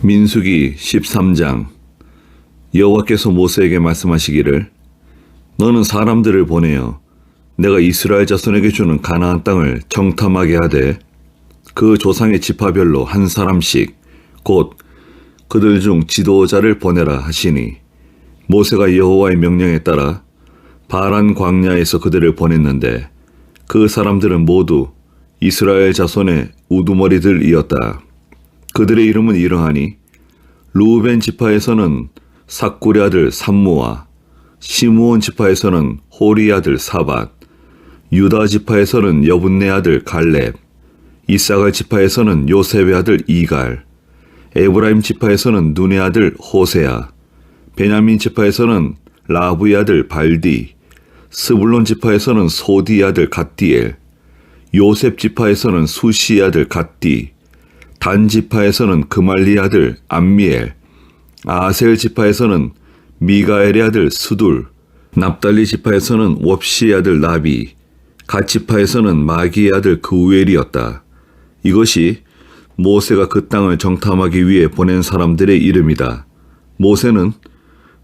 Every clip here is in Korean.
민수기 13장. 여호와께서 모세에게 말씀하시기를 너는 사람들을 보내어 내가 이스라엘 자손에게 주는 가나안 땅을 정탐하게 하되 그 조상의 지파별로 한 사람씩 곧 그들 중 지도자를 보내라 하시니 모세가 여호와의 명령에 따라 바란 광야에서 그들을 보냈는데 그 사람들은 모두 이스라엘 자손의 우두머리들이었다. 그들의 이름은 이러하니 루벤 지파에서는 삭구리 아들 삼무와 시므온 지파에서는 호리 아들 사밧, 유다 지파에서는 여분네 아들 갈렙, 이사갈 지파에서는 요셉의 아들 이갈, 에브라임 지파에서는 눈의 아들 호세아, 베냐민 지파에서는 라브의 아들 발디, 스불론 지파에서는 소디의 아들 갓디엘, 요셉 지파에서는 수시의 아들 갓디, 단 지파에서는 그말리 아들 암미엘, 아셀 지파에서는 미가엘의 아들 스둘, 납달리 지파에서는 웁시의 아들 나비, 갓 지파에서는 마기의 아들 그우엘이었다. 이것이 모세가 그 땅을 정탐하기 위해 보낸 사람들의 이름이다. 모세는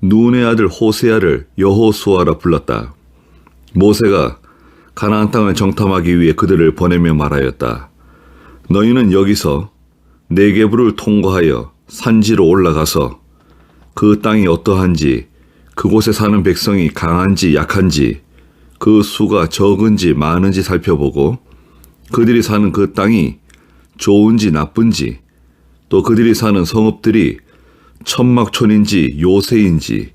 눈의 아들 호세아를 여호수아라 불렀다. 모세가 가나안 땅을 정탐하기 위해 그들을 보내며 말하였다. 너희는 여기서 네게부를 통과하여 산지로 올라가서 그 땅이 어떠한지, 그곳에 사는 백성이 강한지 약한지, 그 수가 적은지 많은지 살펴보고 그들이 사는 그 땅이 좋은지 나쁜지, 또 그들이 사는 성읍들이 천막촌인지 요새인지,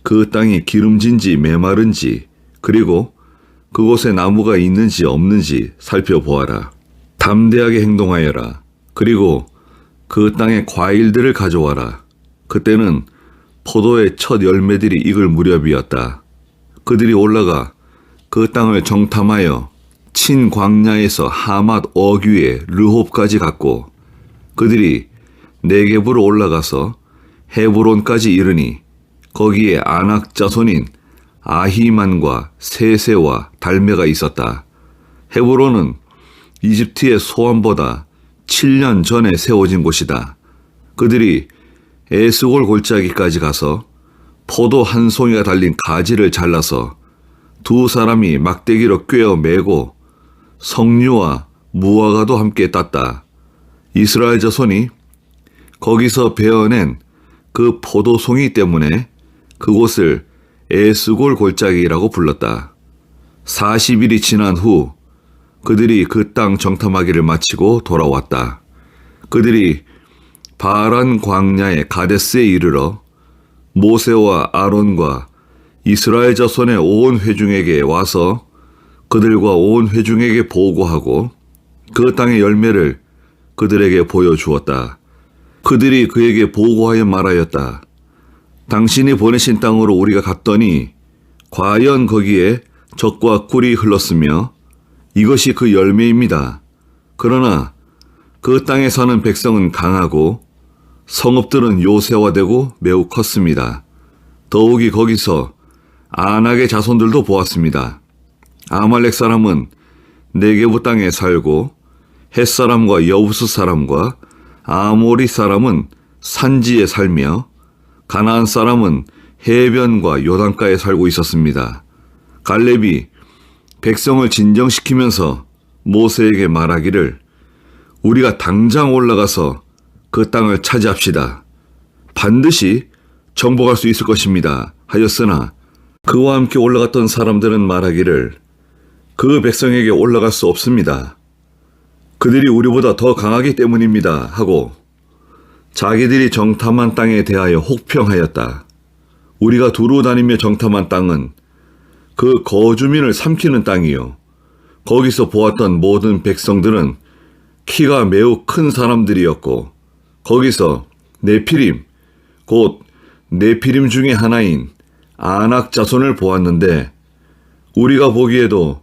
그 땅이 기름진지 메마른지, 그리고 그곳에 나무가 있는지 없는지 살펴보아라. 담대하게 행동하여라. 그리고 그 땅의 과일들을 가져와라. 그때는 포도의 첫 열매들이 익을 무렵이었다. 그들이 올라가 그 땅을 정탐하여 친 광야에서 하맛 어귀에 르홉까지 갔고 그들이 네게부로 올라가서 헤브론까지 이르니 거기에 아낙 자손인 아히만과 세세와 달메가 있었다. 헤브론은 이집트의 소원보다 7년 전에 세워진 곳이다. 그들이 에스골 골짜기까지 가서 포도 한 송이가 달린 가지를 잘라서 두 사람이 막대기로 꿰어 매고 석류와 무화과도 함께 땄다. 이스라엘 자손이 거기서 베어낸 그 포도송이 때문에 그곳을 에스골 골짜기라고 불렀다. 40일이 지난 후 그들이 그 땅 정탐하기를 마치고 돌아왔다. 그들이 바란 광야의 가데스에 이르러 모세와 아론과 이스라엘 자손의 온 회중에게 와서 그들과 온 회중에게 보고하고 그 땅의 열매를 그들에게 보여주었다. 그들이 그에게 보고하여 말하였다. 당신이 보내신 땅으로 우리가 갔더니 과연 거기에 젖과 꿀이 흘렀으며 이것이 그 열매입니다. 그러나 그 땅에 사는 백성은 강하고 성읍들은 요새화되고 매우 컸습니다. 더욱이 거기서 아낙의 자손들도 보았습니다. 아말렉 사람은 네게부 땅에 살고 헷 사람과 여부스 사람과 아모리 사람은 산지에 살며 가나안 사람은 해변과 요단가에 살고 있었습니다. 갈렙이 백성을 진정시키면서 모세에게 말하기를 우리가 당장 올라가서 그 땅을 차지합시다. 반드시 정복할 수 있을 것입니다. 하였으나 그와 함께 올라갔던 사람들은 말하기를 그 백성에게 올라갈 수 없습니다. 그들이 우리보다 더 강하기 때문입니다. 하고 자기들이 정탐한 땅에 대하여 혹평하였다. 우리가 두루 다니며 정탐한 땅은 그 거주민을 삼키는 땅이요. 거기서 보았던 모든 백성들은 키가 매우 큰 사람들이었고 거기서 네피림, 곧 네피림 중에 하나인 아낙 자손을 보았는데 우리가 보기에도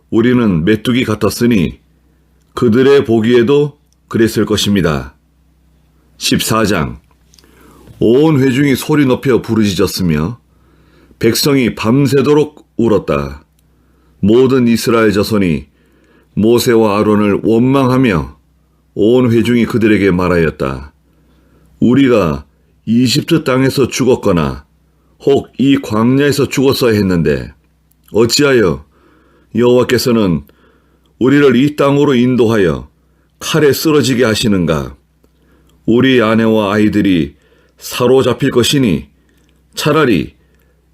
우리는 메뚜기 같았으니 그들의 보기에도 그랬을 것입니다. 14장. 온 회중이 소리 높여 부르짖었으며 백성이 밤새도록 울었다. 모든 이스라엘 자손이 모세와 아론을 원망하며 온 회중이 그들에게 말하였다. 우리가 이집트 땅에서 죽었거나 혹 이 광야에서 죽었어야 했는데 어찌하여 여호와께서는 우리를 이 땅으로 인도하여 칼에 쓰러지게 하시는가? 우리 아내와 아이들이 사로잡힐 것이니 차라리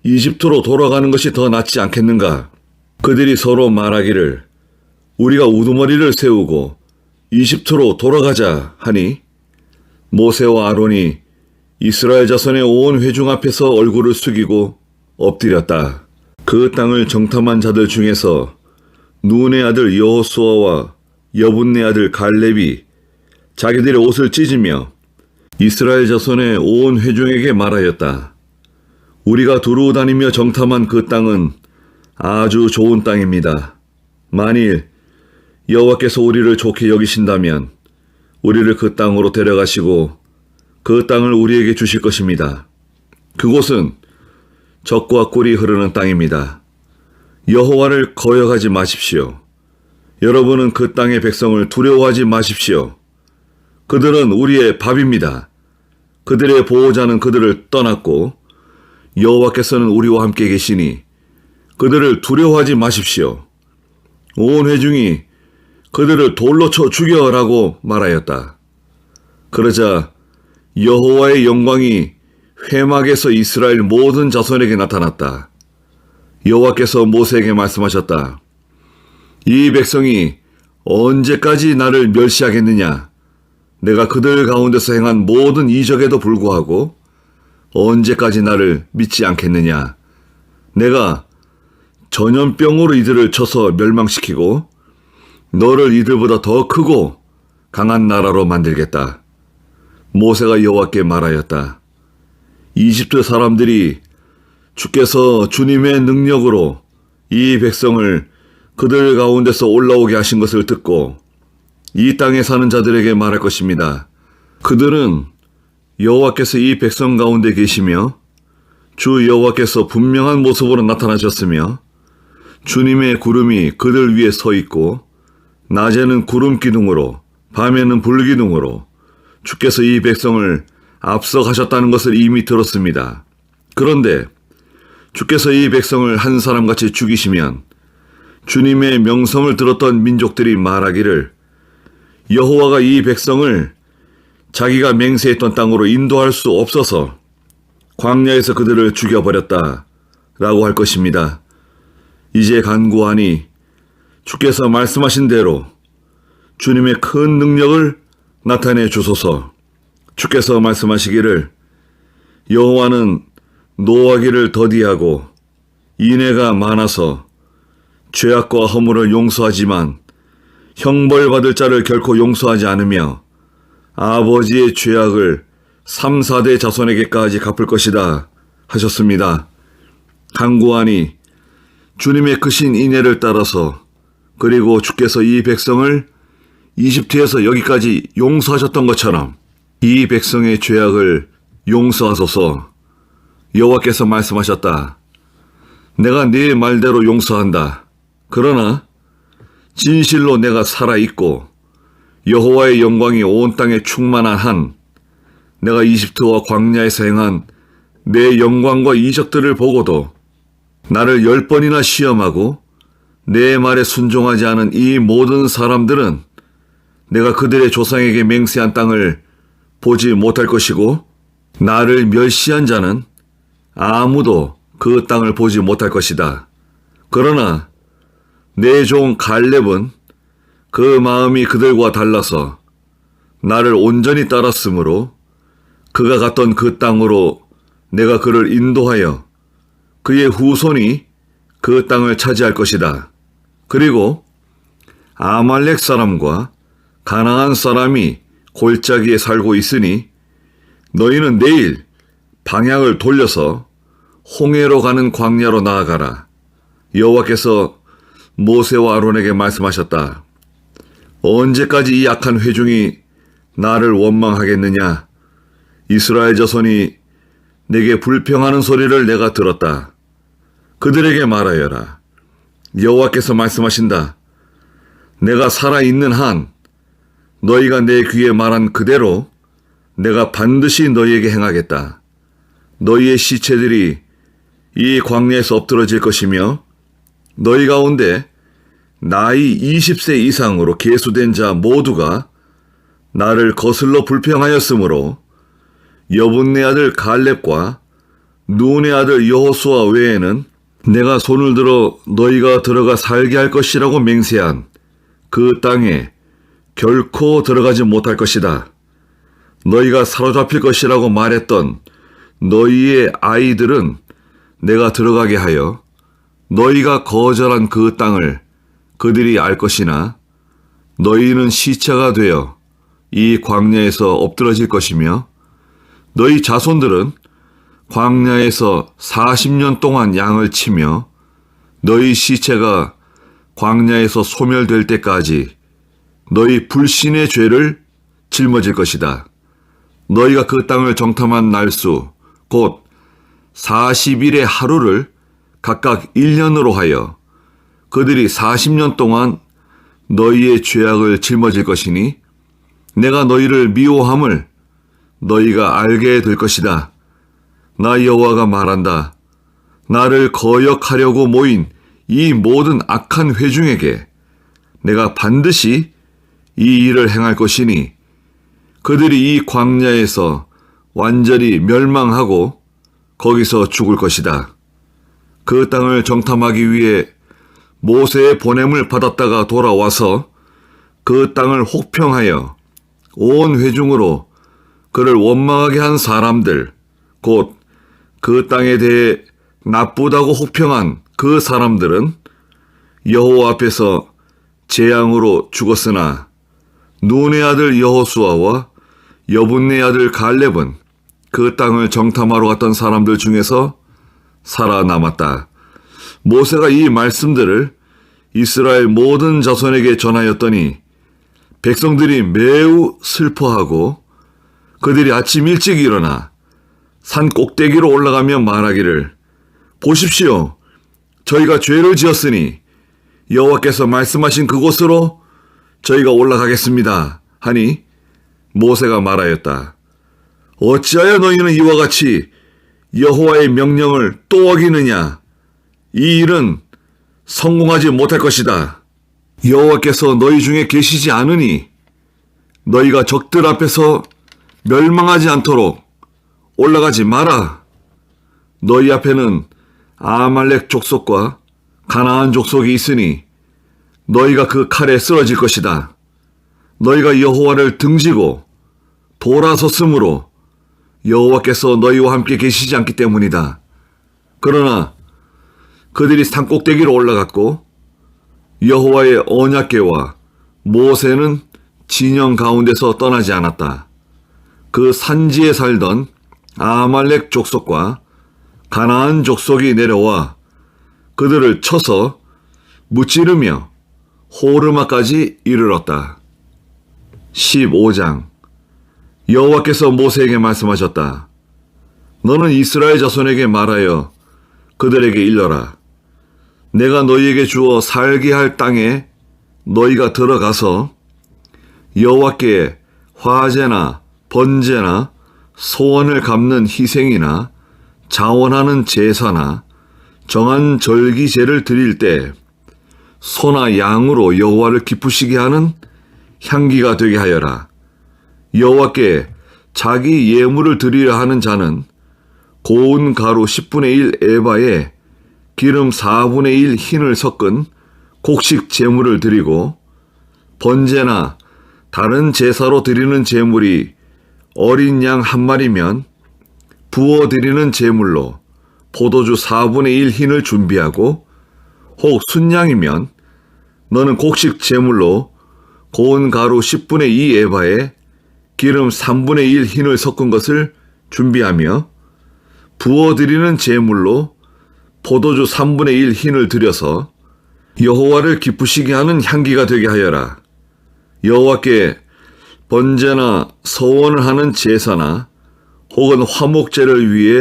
이집트로 돌아가는 것이 더 낫지 않겠는가? 그들이 서로 말하기를 우리가 우두머리를 세우고 이집트로 돌아가자 하니 모세와 아론이 이스라엘 자손의 온 회중 앞에서 얼굴을 숙이고 엎드렸다. 그 땅을 정탐한 자들 중에서 눈의 아들 여호수아와 여분네 아들 갈렙이 자기들의 옷을 찢으며 이스라엘 자손의 온 회중에게 말하였다. 우리가 두루 다니며 정탐한 그 땅은 아주 좋은 땅입니다. 만일 여호와께서 우리를 좋게 여기신다면 우리를 그 땅으로 데려가시고 그 땅을 우리에게 주실 것입니다. 그곳은 젖과 꿀이 흐르는 땅입니다. 여호와를 거역하지 마십시오. 여러분은 그 땅의 백성을 두려워하지 마십시오. 그들은 우리의 밥입니다. 그들의 보호자는 그들을 떠났고 여호와께서는 우리와 함께 계시니 그들을 두려워하지 마십시오. 온 회중이 그들을 돌로 쳐 죽여라고 말하였다. 그러자 여호와의 영광이 회막에서 이스라엘 모든 자손에게 나타났다. 여호와께서 모세에게 말씀하셨다. 이 백성이 언제까지 나를 멸시하겠느냐? 내가 그들 가운데서 행한 모든 이적에도 불구하고 언제까지 나를 믿지 않겠느냐? 내가 전염병으로 이들을 쳐서 멸망시키고 너를 이들보다 더 크고 강한 나라로 만들겠다. 모세가 여호와께 말하였다. 이집트 사람들이 주께서 주님의 능력으로 이 백성을 그들 가운데서 올라오게 하신 것을 듣고 이 땅에 사는 자들에게 말할 것입니다. 그들은 여호와께서 이 백성 가운데 계시며 주 여호와께서 분명한 모습으로 나타나셨으며 주님의 구름이 그들 위에 서 있고 낮에는 구름 기둥으로 밤에는 불 기둥으로 주께서 이 백성을 앞서가셨다는 것을 이미 들었습니다. 그런데 주께서 이 백성을 한 사람같이 죽이시면 주님의 명성을 들었던 민족들이 말하기를 여호와가 이 백성을 자기가 맹세했던 땅으로 인도할 수 없어서 광야에서 그들을 죽여버렸다 라고 할 것입니다. 이제 간구하니 주께서 말씀하신 대로 주님의 큰 능력을 나타내 주소서. 주께서 말씀하시기를 여호와는 노하기를 더디하고 인애가 많아서 죄악과 허물을 용서하지만 형벌받을 자를 결코 용서하지 않으며 아버지의 죄악을 3, 4대 자손에게까지 갚을 것이다 하셨습니다. 간구하니 주님의 크신 인애를 따라서 그리고 주께서 이 백성을 이집트에서 여기까지 용서하셨던 것처럼 이 백성의 죄악을 용서하소서. 여호와께서 말씀하셨다. 내가 네 말대로 용서한다. 그러나 진실로 내가 살아있고 여호와의 영광이 온 땅에 충만한 한 내가 이집트와 광야에서 행한 내 영광과 이적들을 보고도 나를 10번이나 시험하고 내 말에 순종하지 않은 이 모든 사람들은 내가 그들의 조상에게 맹세한 땅을 보지 못할 것이고 나를 멸시한 자는 아무도 그 땅을 보지 못할 것이다. 그러나 내 종 갈렙은 그 마음이 그들과 달라서 나를 온전히 따랐으므로 그가 갔던 그 땅으로 내가 그를 인도하여 그의 후손이 그 땅을 차지할 것이다. 그리고 아말렉 사람과 가나안 사람이 골짜기에 살고 있으니 너희는 내일 방향을 돌려서 홍해로 가는 광야로 나아가라. 여호와께서 모세와 아론에게 말씀하셨다. 언제까지 이 악한 회중이 나를 원망하겠느냐? 이스라엘 자손이 내게 불평하는 소리를 내가 들었다. 그들에게 말하여라. 여호와께서 말씀하신다. 내가 살아있는 한 너희가 내 귀에 말한 그대로 내가 반드시 너희에게 행하겠다. 너희의 시체들이 이 광야에서 엎드러질 것이며 너희 가운데 나이 20세 이상으로 계수된 자 모두가 나를 거슬러 불평하였으므로 여분네 아들 갈렙과 눈의 아들 여호수아 외에는 내가 손을 들어 너희가 들어가 살게 할 것이라고 맹세한 그 땅에 결코 들어가지 못할 것이다. 너희가 사로잡힐 것이라고 말했던 너희의 아이들은 내가 들어가게 하여 너희가 거절한 그 땅을 그들이 알 것이나 너희는 시체가 되어 이 광야에서 엎드러질 것이며 너희 자손들은 광야에서 40년 동안 양을 치며 너희 시체가 광야에서 소멸될 때까지 너희 불신의 죄를 짊어질 것이다. 너희가 그 땅을 정탐한 날수 곧 40일의 하루를 각각 1년으로 하여 그들이 40년 동안 너희의 죄악을 짊어질 것이니 내가 너희를 미워함을 너희가 알게 될 것이다. 나 여호와가 말한다. 나를 거역하려고 모인 이 모든 악한 회중에게 내가 반드시 이 일을 행할 것이니 그들이 이 광야에서 완전히 멸망하고 거기서 죽을 것이다. 그 땅을 정탐하기 위해 모세의 보냄을 받았다가 돌아와서 그 땅을 혹평하여 온 회중으로 그를 원망하게 한 사람들, 곧 그 땅에 대해 나쁘다고 혹평한 그 사람들은 여호와 앞에서 재앙으로 죽었으나 눈의 아들 여호수아와 여분네 아들 갈렙은 그 땅을 정탐하러 갔던 사람들 중에서 살아남았다. 모세가 이 말씀들을 이스라엘 모든 자손에게 전하였더니 백성들이 매우 슬퍼하고 그들이 아침 일찍 일어나 산 꼭대기로 올라가며 말하기를 보십시오. 저희가 죄를 지었으니 여호와께서 말씀하신 그곳으로 저희가 올라가겠습니다. 하니 모세가 말하였다. 어찌하여 너희는 이와 같이 여호와의 명령을 또 어기느냐? 이 일은 성공하지 못할 것이다. 여호와께서 너희 중에 계시지 않으니 너희가 적들 앞에서 멸망하지 않도록 올라가지 마라. 너희 앞에는 아말렉 족속과 가나안 족속이 있으니 너희가 그 칼에 쓰러질 것이다. 너희가 여호와를 등지고 돌아섰으므로 여호와께서 너희와 함께 계시지 않기 때문이다. 그러나 그들이 산꼭대기로 올라갔고 여호와의 언약궤와 모세는 진영 가운데서 떠나지 않았다. 그 산지에 살던 아말렉 족속과 가나안 족속이 내려와 그들을 쳐서 무찌르며 호르마까지 이르렀다. 15장. 여호와께서 모세에게 말씀하셨다. 너는 이스라엘 자손에게 말하여 그들에게 일러라. 내가 너희에게 주어 살게 할 땅에 너희가 들어가서 여호와께 화제나 번제나 소원을 갚는 희생이나 자원하는 제사나 정한 절기제를 드릴 때 소나 양으로 여호와를 기쁘시게 하는 향기가 되게 하여라. 여호와께 자기 예물을 드리려 하는 자는 고운 가루 10분의 1 에바에 기름 4분의 1 흰을 섞은 곡식 제물을 드리고 번제나 다른 제사로 드리는 제물이 어린 양 한 마리면 부어 드리는 제물로 포도주 4분의 1 흰을 준비하고 혹 순양이면 너는 곡식 제물로 고운 가루 10분의 2 에바에 기름 3분의 1 흰을 섞은 것을 준비하며 부어드리는 제물로 포도주 3분의 1 흰을 들여서 여호와를 기쁘시게 하는 향기가 되게 하여라. 여호와께 번제나 서원을 하는 제사나 혹은 화목제를 위해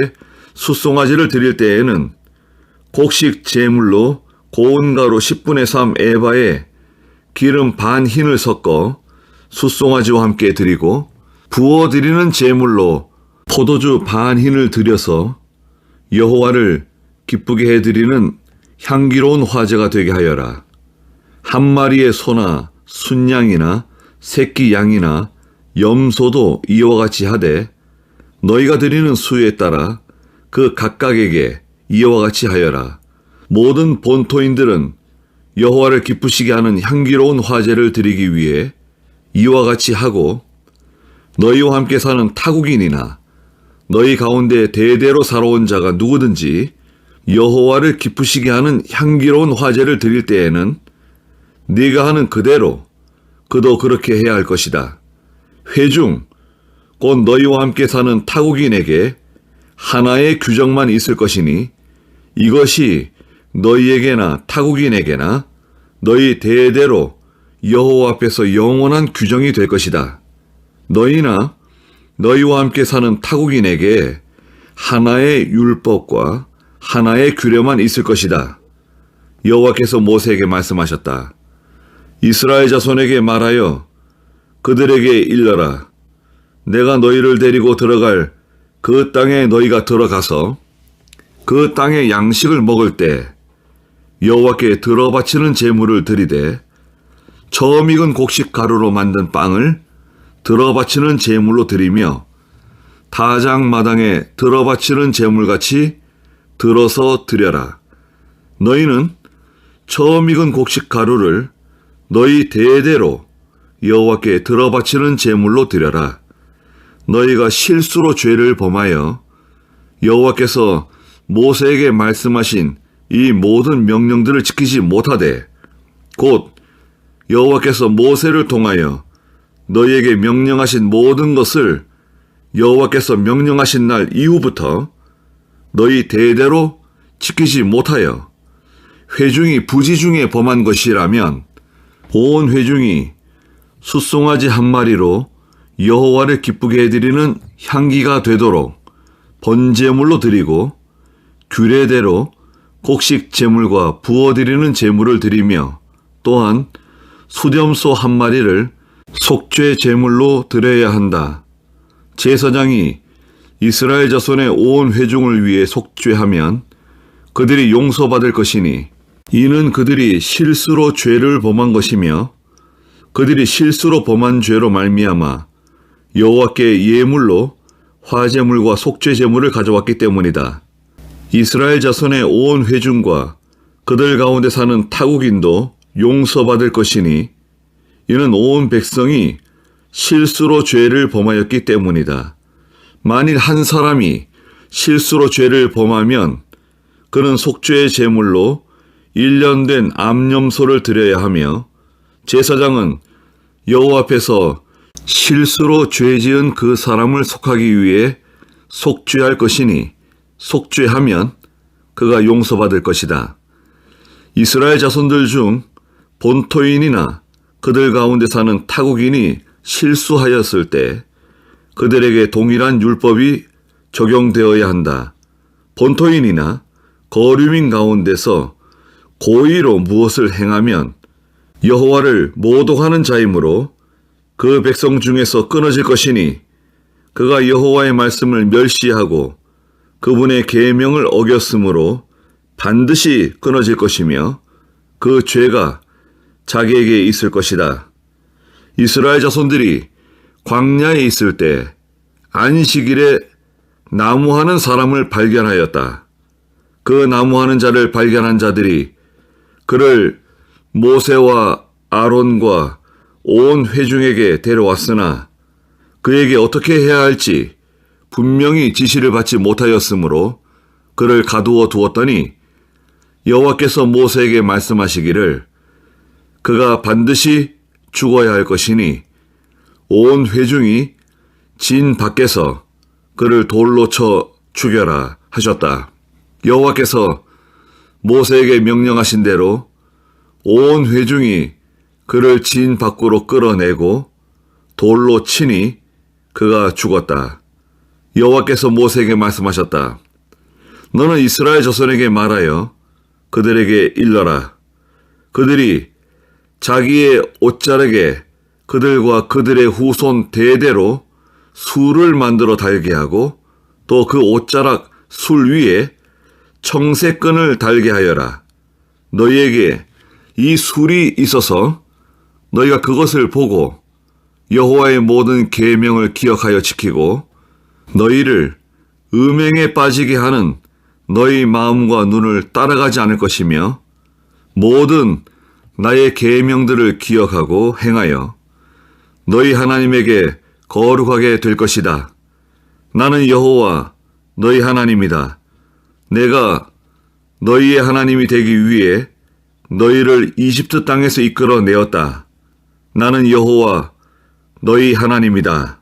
숫송아지를 드릴 때에는 곡식 제물로 고운 가루 10분의 3 에바에 기름 반 흰을 섞어 숫송아지와 함께 드리고 부어드리는 제물로 포도주 반흰을 드려서 여호와를 기쁘게 해드리는 향기로운 화제가 되게 하여라. 한 마리의 소나 순양이나 새끼 양이나 염소도 이와 같이 하되 너희가 드리는 수에 따라 그 각각에게 이와 같이 하여라. 모든 본토인들은 여호와를 기쁘시게 하는 향기로운 화제를 드리기 위해 이와 같이 하고 너희와 함께 사는 타국인이나 너희 가운데 대대로 살아온 자가 누구든지 여호와를 기쁘시게 하는 향기로운 화제를 드릴 때에는 네가 하는 그대로 그도 그렇게 해야 할 것이다. 회중 곧 너희와 함께 사는 타국인에게 하나의 규정만 있을 것이니 이것이 너희에게나 타국인에게나 너희 대대로 여호와 앞에서 영원한 규정이 될 것이다. 너희나 너희와 함께 사는 타국인에게 하나의 율법과 하나의 규례만 있을 것이다. 여호와께서 모세에게 말씀하셨다. 이스라엘 자손에게 말하여 그들에게 일러라. 내가 너희를 데리고 들어갈 그 땅에 너희가 들어가서 그 땅의 양식을 먹을 때 여호와께 들어바치는 제물을 드리되 처음 익은 곡식 가루로 만든 빵을 들어바치는 제물로 드리며 타작마당에 들어바치는 제물같이 들어서 드려라. 너희는 처음 익은 곡식 가루를 너희 대대로 여호와께 들어바치는 제물로 드려라. 너희가 실수로 죄를 범하여 여호와께서 모세에게 말씀하신 이 모든 명령들을 지키지 못하되 곧 여호와께서 모세를 통하여 너희에게 명령하신 모든 것을 여호와께서 명령하신 날 이후부터 너희 대대로 지키지 못하여 회중이 부지 중에 범한 것이라면 온 회중이 숫송아지 한 마리로 여호와를 기쁘게 해드리는 향기가 되도록 번제물로 드리고 규례대로 곡식 제물과 부어드리는 제물을 드리며 또한 수렴소 한 마리를 속죄 제물로 드려야 한다. 제사장이 이스라엘 자손의 온 회중을 위해 속죄하면 그들이 용서받을 것이니 이는 그들이 실수로 죄를 범한 것이며 그들이 실수로 범한 죄로 말미암아 여호와께 예물로 화제물과 속죄 제물을 가져왔기 때문이다. 이스라엘 자손의 온 회중과 그들 가운데 사는 타국인도 용서받을 것이니 이는 온 백성이 실수로 죄를 범하였기 때문이다. 만일 한 사람이 실수로 죄를 범하면 그는 속죄의 제물로 1년 된 암염소를 드려야 하며 제사장은 여호와 앞에서 실수로 죄 지은 그 사람을 속하기 위해 속죄할 것이니 속죄하면 그가 용서받을 것이다. 이스라엘 자손들 중 본토인이나 그들 가운데 사는 타국인이 실수하였을 때 그들에게 동일한 율법이 적용되어야 한다. 본토인이나 거류민 가운데서 고의로 무엇을 행하면 여호와를 모독하는 자이므로 그 백성 중에서 끊어질 것이니 그가 여호와의 말씀을 멸시하고 그분의 계명을 어겼으므로 반드시 끊어질 것이며 그 죄가 자기에게 있을 것이다. 이스라엘 자손들이 광야에 있을 때 안식일에 나무하는 사람을 발견하였다. 그 나무하는 자를 발견한 자들이 그를 모세와 아론과 온 회중에게 데려왔으나 그에게 어떻게 해야 할지 분명히 지시를 받지 못하였으므로 그를 가두어 두었더니 여호와께서 모세에게 말씀하시기를 그가 반드시 죽어야 할 것이니 온 회중이 진 밖에서 그를 돌로 쳐 죽여라 하셨다. 여호와께서 모세에게 명령하신 대로 온 회중이 그를 진 밖으로 끌어내고 돌로 치니 그가 죽었다. 여호와께서 모세에게 말씀하셨다. 너는 이스라엘 자손에게 말하여 그들에게 일러라. 그들이 자기의 옷자락에 그들과 그들의 후손 대대로 술을 만들어 달게 하고 또 그 옷자락 술 위에 청색끈을 달게 하여라. 너희에게 이 술이 있어서 너희가 그것을 보고 여호와의 모든 계명을 기억하여 지키고 너희를 음행에 빠지게 하는 너희 마음과 눈을 따라가지 않을 것이며 모든 나의 계명들을 기억하고 행하여 너희 하나님에게 거룩하게 될 것이다. 나는 여호와 너희 하나님이다. 내가 너희의 하나님이 되기 위해 너희를 이집트 땅에서 이끌어 내었다. 나는 여호와 너희 하나님이다.